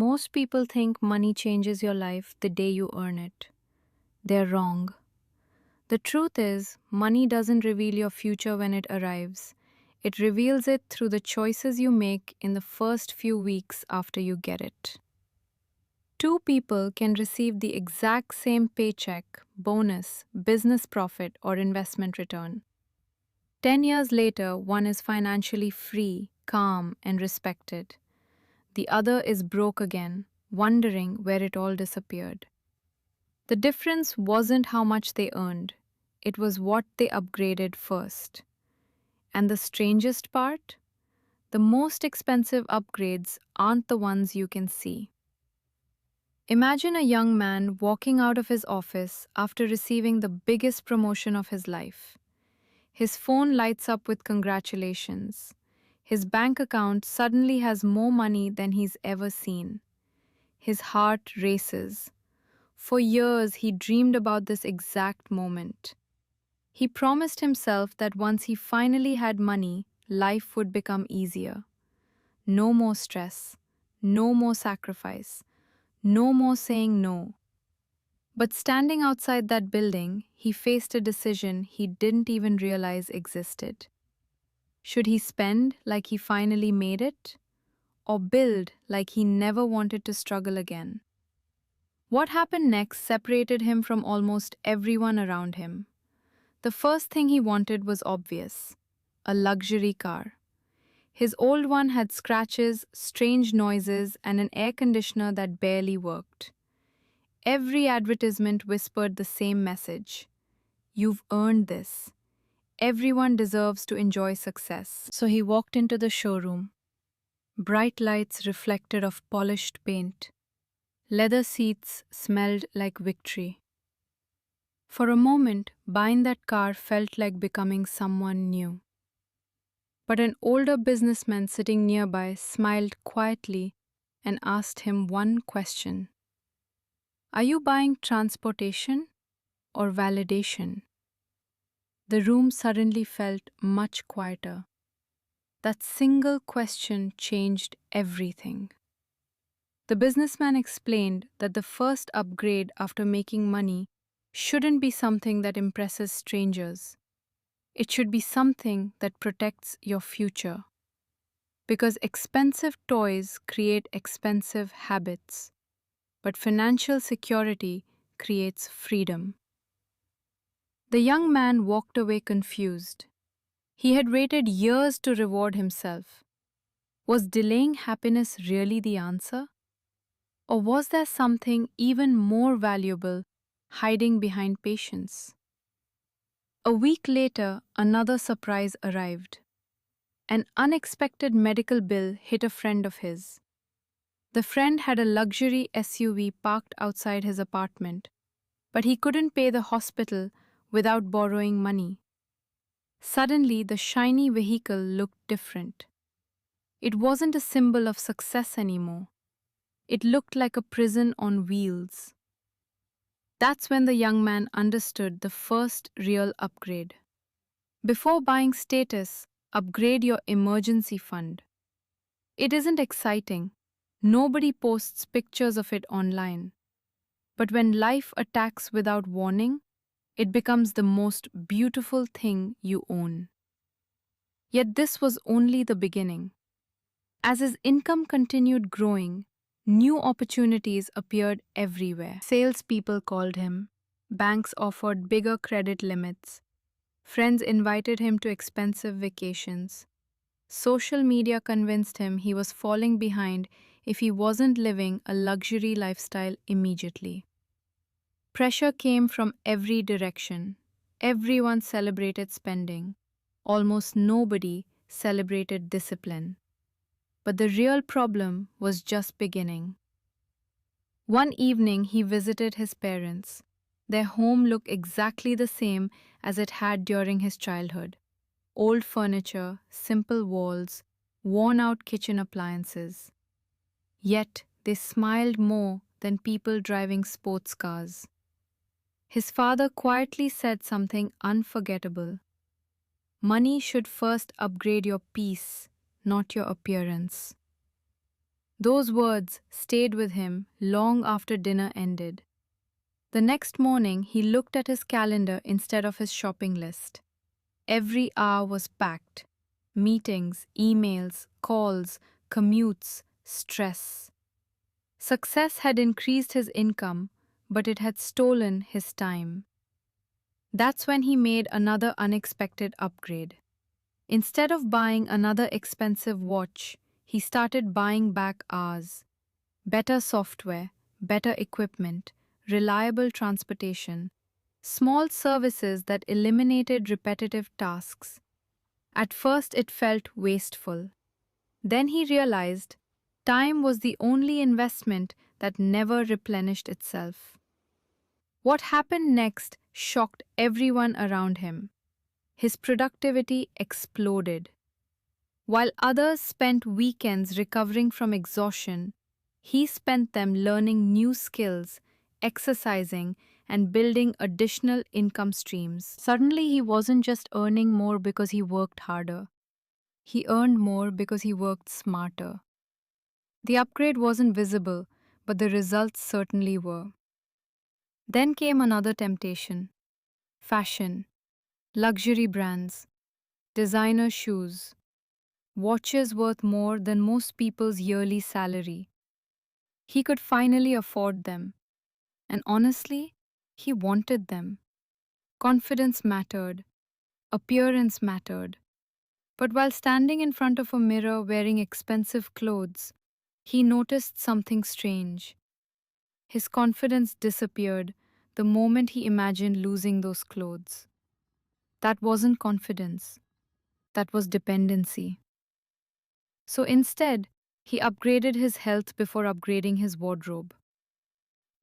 Most people think money changes your life the day you earn it. They're wrong. The truth is, money doesn't reveal your future when it arrives. It reveals it through the choices you make in the first few weeks after you get it. Two people can receive the exact same paycheck, bonus, business profit, or investment return. 10 years later, one is financially free, calm, and respected. The other is broke again, wondering where it all disappeared. The difference wasn't how much they earned, it was what they upgraded first. And the strangest part? The most expensive upgrades aren't the ones you can see. Imagine a young man walking out of his office after receiving the biggest promotion of his life. His phone lights up with congratulations. His bank account suddenly has more money than he's ever seen. His heart races. For years, he dreamed about this exact moment. He promised himself that once he finally had money, life would become easier. No more stress, no more sacrifice, no more saying no. But standing outside that building, he faced a decision he didn't even realize existed. Should he spend like he finally made it? Or build like he never wanted to struggle again? What happened next separated him from almost everyone around him. The first thing he wanted was obvious: a luxury car. His old one had scratches, strange noises, and an air conditioner that barely worked. Every advertisement whispered the same message: "You've earned this. Everyone deserves to enjoy success." So he walked into the showroom. Bright lights reflected off polished paint. Leather seats smelled like victory. For a moment, buying that car felt like becoming someone new. But an older businessman sitting nearby smiled quietly and asked him one question: "Are you buying transportation or validation?" The room suddenly felt much quieter. That single question changed everything. The businessman explained that the first upgrade after making money shouldn't be something that impresses strangers. It should be something that protects your future. Because expensive toys create expensive habits, but financial security creates freedom. The young man walked away confused. He had waited years to reward himself. Was delaying happiness really the answer? Or was there something even more valuable hiding behind patience? A week later, another surprise arrived. An unexpected medical bill hit a friend of his. The friend had a luxury SUV parked outside his apartment, but he couldn't pay the hospital without borrowing money. Suddenly, the shiny vehicle looked different. It wasn't a symbol of success anymore. It looked like a prison on wheels. That's when the young man understood the first real upgrade. Before buying status, upgrade your emergency fund. It isn't exciting. Nobody posts pictures of it online. But when life attacks without warning, it becomes the most beautiful thing you own. Yet this was only the beginning. As his income continued growing, new opportunities appeared everywhere. Salespeople called him, banks offered bigger credit limits, friends invited him to expensive vacations. Social media convinced him he was falling behind if he wasn't living a luxury lifestyle immediately. Pressure came from every direction. Everyone celebrated spending. Almost nobody celebrated discipline. But the real problem was just beginning. One evening, he visited his parents. Their home looked exactly the same as it had during his childhood: old furniture, simple walls, worn out kitchen appliances. Yet, they smiled more than people driving sports cars. His father quietly said something unforgettable: "Money should first upgrade your peace, not your appearance." Those words stayed with him long after dinner ended. The next morning, he looked at his calendar instead of his shopping list. Every hour was packed: meetings, emails, calls, commutes, stress. Success had increased his income, but it had stolen his time. That's when he made another unexpected upgrade. Instead of buying another expensive watch, he started buying back hours. Better software, better equipment, reliable transportation, small services that eliminated repetitive tasks. At first, it felt wasteful. Then he realized time was the only investment that never replenished itself. What happened next shocked everyone around him. His productivity exploded. While others spent weekends recovering from exhaustion, he spent them learning new skills, exercising, and building additional income streams. Suddenly, he wasn't just earning more because he worked harder. He earned more because he worked smarter. The upgrade wasn't visible, but the results certainly were. Then came another temptation: fashion, luxury brands, designer shoes, watches worth more than most people's yearly salary. He could finally afford them, and honestly, he wanted them. Confidence mattered, appearance mattered. But while standing in front of a mirror wearing expensive clothes, he noticed something strange. His confidence disappeared the moment he imagined losing those clothes. That wasn't confidence, that was dependency. So instead, he upgraded his health before upgrading his wardrobe.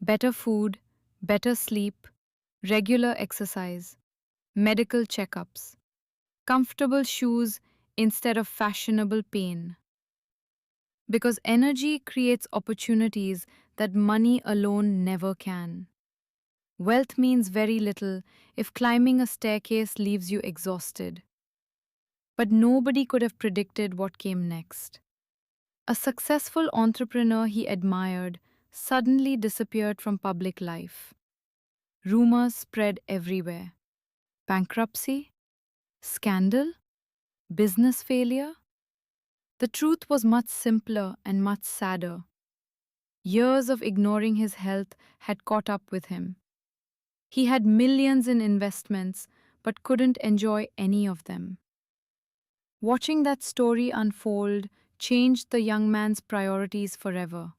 Better food, better sleep, regular exercise, medical checkups, comfortable shoes instead of fashionable pain. Because energy creates opportunities that money alone never can. Wealth means very little if climbing a staircase leaves you exhausted. But nobody could have predicted what came next. A successful entrepreneur he admired suddenly disappeared from public life. Rumors spread everywhere: bankruptcy, scandal, business failure. The truth was much simpler and much sadder. Years of ignoring his health had caught up with him. He had millions in investments but couldn't enjoy any of them. Watching that story unfold changed the young man's priorities forever.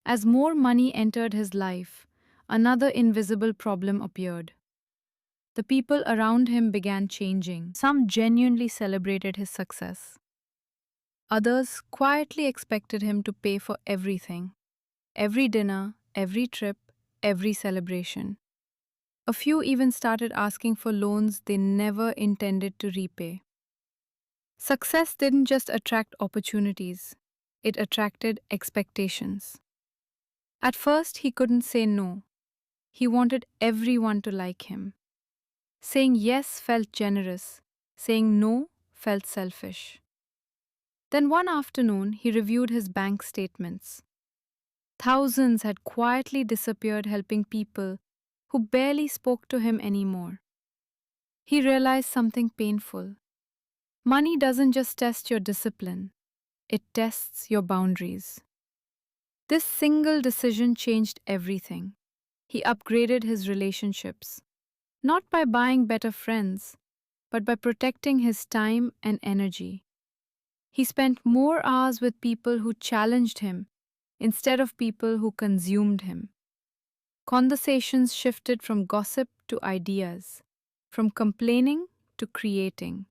As more money entered his life, another invisible problem appeared. The people around him began changing. Some genuinely celebrated his success. Others quietly expected him to pay for everything: every dinner, every trip, every celebration. A few even started asking for loans they never intended to repay. Success didn't just attract opportunities, it attracted expectations. At first, he couldn't say no. He wanted everyone to like him. Saying yes felt generous, saying no felt selfish. Then one afternoon, he reviewed his bank statements. Thousands had quietly disappeared helping people who barely spoke to him anymore. He realized something painful. Money doesn't just test your discipline, it tests your boundaries. This single decision changed everything. He upgraded his relationships, not by buying better friends, but by protecting his time and energy. He spent more hours with people who challenged him instead of people who consumed him. Conversations shifted from gossip to ideas, from complaining to creating.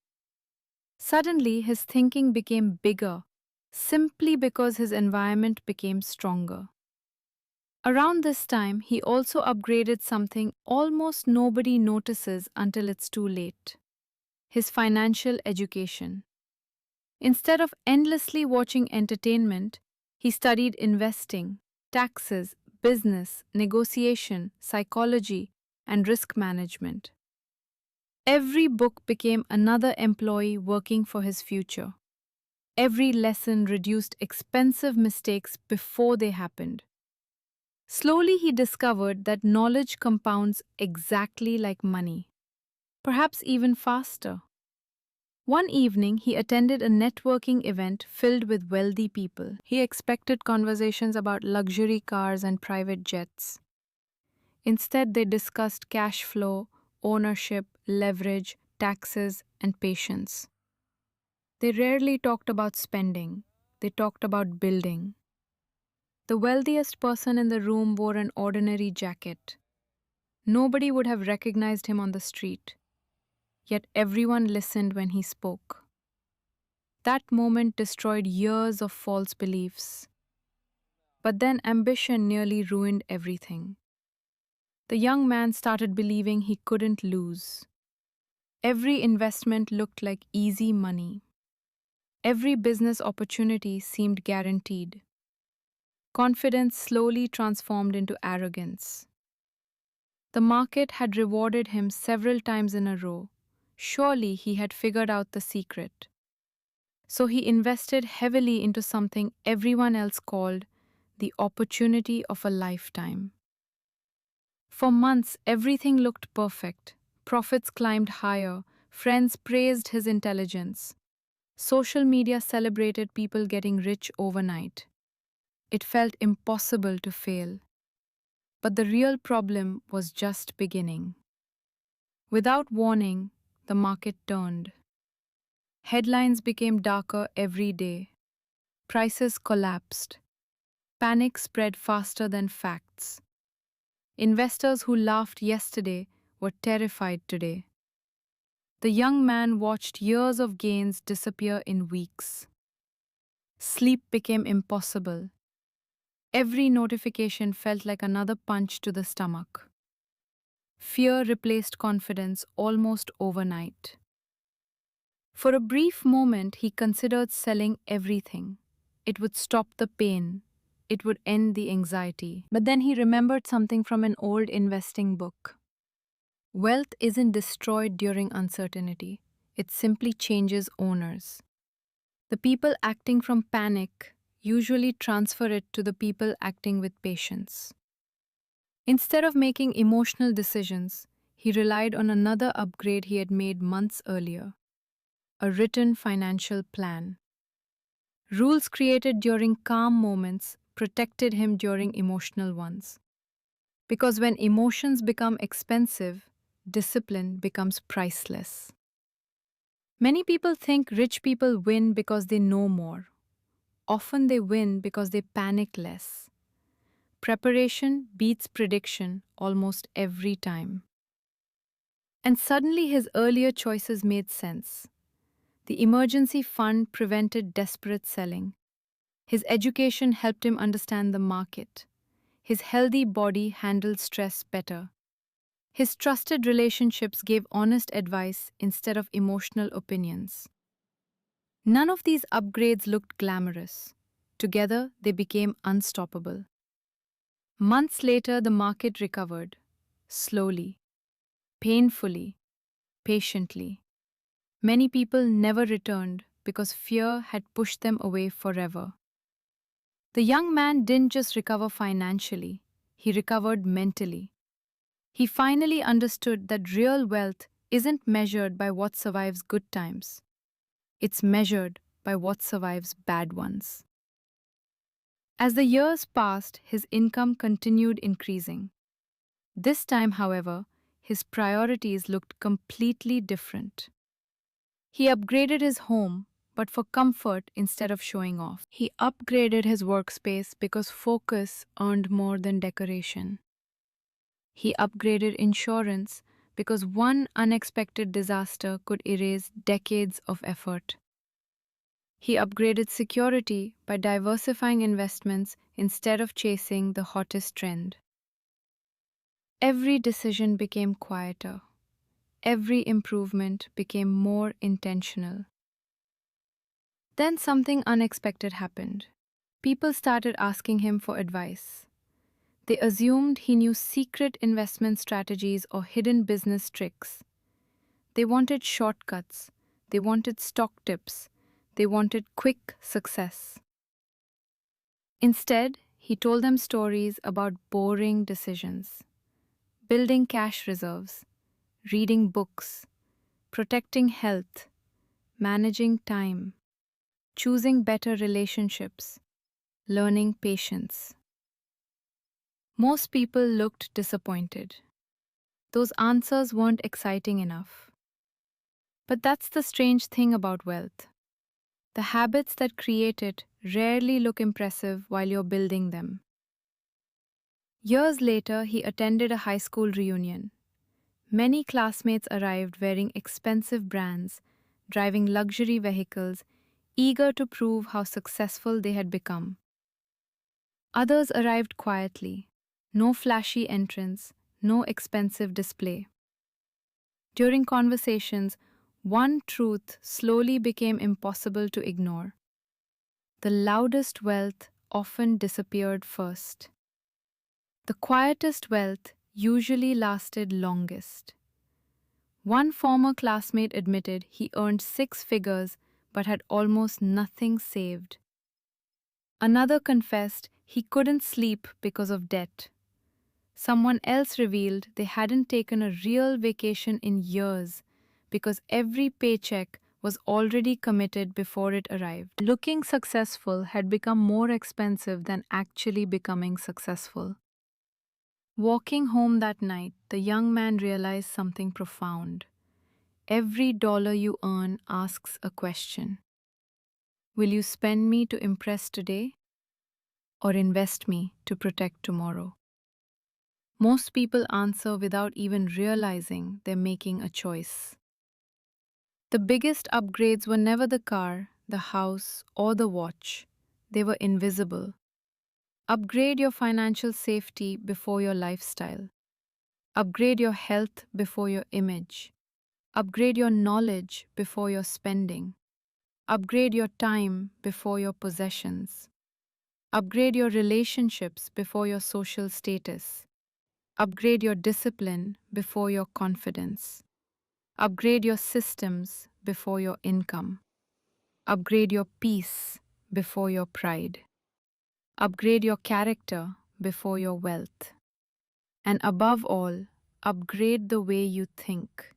Suddenly, his thinking became bigger simply because his environment became stronger. Around this time, he also upgraded something almost nobody notices until it's too late: his financial education. Instead of endlessly watching entertainment, he studied investing, taxes, business, negotiation, psychology, and risk management. Every book became another employee working for his future. Every lesson reduced expensive mistakes before they happened. Slowly, he discovered that knowledge compounds exactly like money, perhaps even faster. One evening, he attended a networking event filled with wealthy people. He expected conversations about luxury cars and private jets. Instead, they discussed cash flow, ownership, leverage, taxes, and patience. They rarely talked about spending, they talked about building. The wealthiest person in the room wore an ordinary jacket. Nobody would have recognized him on the street, yet everyone listened when he spoke. That moment destroyed years of false beliefs. But then ambition nearly ruined everything. The young man started believing he couldn't lose. Every investment looked like easy money. Every business opportunity seemed guaranteed. Confidence slowly transformed into arrogance. The market had rewarded him several times in a row. Surely he had figured out the secret. So he invested heavily into something everyone else called the opportunity of a lifetime. For months, everything looked perfect. Profits climbed higher, friends praised his intelligence. Social media celebrated people getting rich overnight. It felt impossible to fail. But the real problem was just beginning. Without warning, the market turned. Headlines became darker every day. Prices collapsed. Panic spread faster than facts. Investors who laughed yesterday were terrified today. The young man watched years of gains disappear in weeks. Sleep became impossible. Every notification felt like another punch to the stomach. Fear replaced confidence almost overnight. For a brief moment, he considered selling everything. It would stop the pain. It would end the anxiety. But then he remembered something from an old investing book. Wealth isn't destroyed during uncertainty, it simply changes owners. The people acting from panic usually transfer it to the people acting with patience. Instead of making emotional decisions, he relied on another upgrade he had made months earlier: a written financial plan. Rules created during calm moments protected him during emotional ones. Because when emotions become expensive, discipline becomes priceless. Many people think rich people win because they know more. Often they win because they panic less. Preparation beats prediction almost every time. And suddenly his earlier choices made sense. The emergency fund prevented desperate selling. His education helped him understand the market. His healthy body handled stress better. His trusted relationships gave honest advice instead of emotional opinions. None of these upgrades looked glamorous. Together, they became unstoppable. Months later, the market recovered. Slowly, painfully, patiently. Many people never returned because fear had pushed them away forever. The young man didn't just recover financially, he recovered mentally. He finally understood that real wealth isn't measured by what survives good times, it's measured by what survives bad ones. As the years passed, his income continued increasing. This time, however, his priorities looked completely different. He upgraded his home, but for comfort instead of showing off. He upgraded his workspace because focus earned more than decoration. He upgraded insurance because one unexpected disaster could erase decades of effort. He upgraded security by diversifying investments instead of chasing the hottest trend. Every decision became quieter. Every improvement became more intentional. Then something unexpected happened. People started asking him for advice. They assumed he knew secret investment strategies or hidden business tricks. They wanted shortcuts. They wanted stock tips. They wanted quick success. Instead, he told them stories about boring decisions, building cash reserves, reading books, protecting health, managing time, choosing better relationships, learning patience. Most people looked disappointed. Those answers weren't exciting enough. But that's the strange thing about wealth. The habits that create it rarely look impressive while you're building them. Years later, he attended a high school reunion. Many classmates arrived wearing expensive brands, driving luxury vehicles, eager to prove how successful they had become. Others arrived quietly, no flashy entrance, no expensive display. During conversations, one truth slowly became impossible to ignore. The loudest wealth often disappeared first. The quietest wealth usually lasted longest. One former classmate admitted he earned 6 figures but had almost nothing saved. Another confessed he couldn't sleep because of debt. Someone else revealed they hadn't taken a real vacation in years because every paycheck was already committed before it arrived. Looking successful had become more expensive than actually becoming successful. Walking home that night, the young man realized something profound. Every dollar you earn asks a question. Will you spend me to impress today or invest me to protect tomorrow? Most people answer without even realizing they're making a choice. The biggest upgrades were never the car, the house, or the watch. They were invisible. Upgrade your financial safety before your lifestyle. Upgrade your health before your image. Upgrade your knowledge before your spending. Upgrade your time before your possessions. Upgrade your relationships before your social status. Upgrade your discipline before your confidence. Upgrade your systems before your income. Upgrade your peace before your pride. Upgrade your character before your wealth. And above all, upgrade the way you think.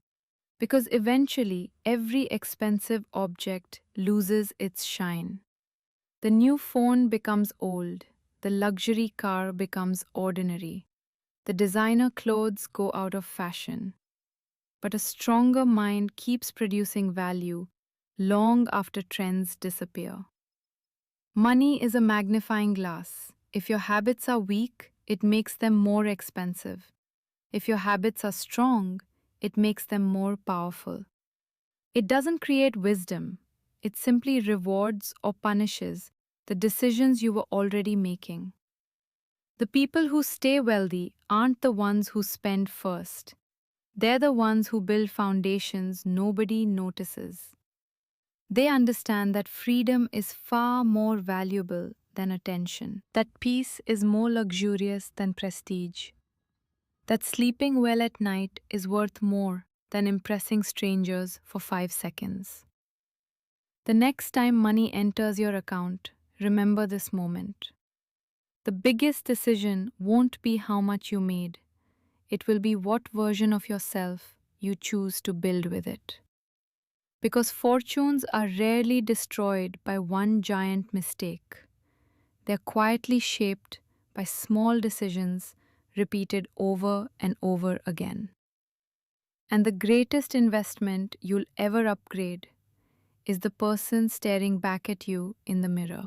Because eventually, every expensive object loses its shine. The new phone becomes old, the luxury car becomes ordinary, the designer clothes go out of fashion. But a stronger mind keeps producing value long after trends disappear. Money is a magnifying glass. If your habits are weak, it makes them more expensive. If your habits are strong, it makes them more powerful. It doesn't create wisdom, it simply rewards or punishes the decisions you were already making. The people who stay wealthy aren't the ones who spend first. They're the ones who build foundations nobody notices. They understand that freedom is far more valuable than attention, that peace is more luxurious than prestige, that sleeping well at night is worth more than impressing strangers for 5 seconds. The next time money enters your account, remember this moment. The biggest decision won't be how much you made, it will be what version of yourself you choose to build with it. Because fortunes are rarely destroyed by one giant mistake. They're quietly shaped by small decisions repeated over and over again. And the greatest investment you'll ever upgrade is the person staring back at you in the mirror.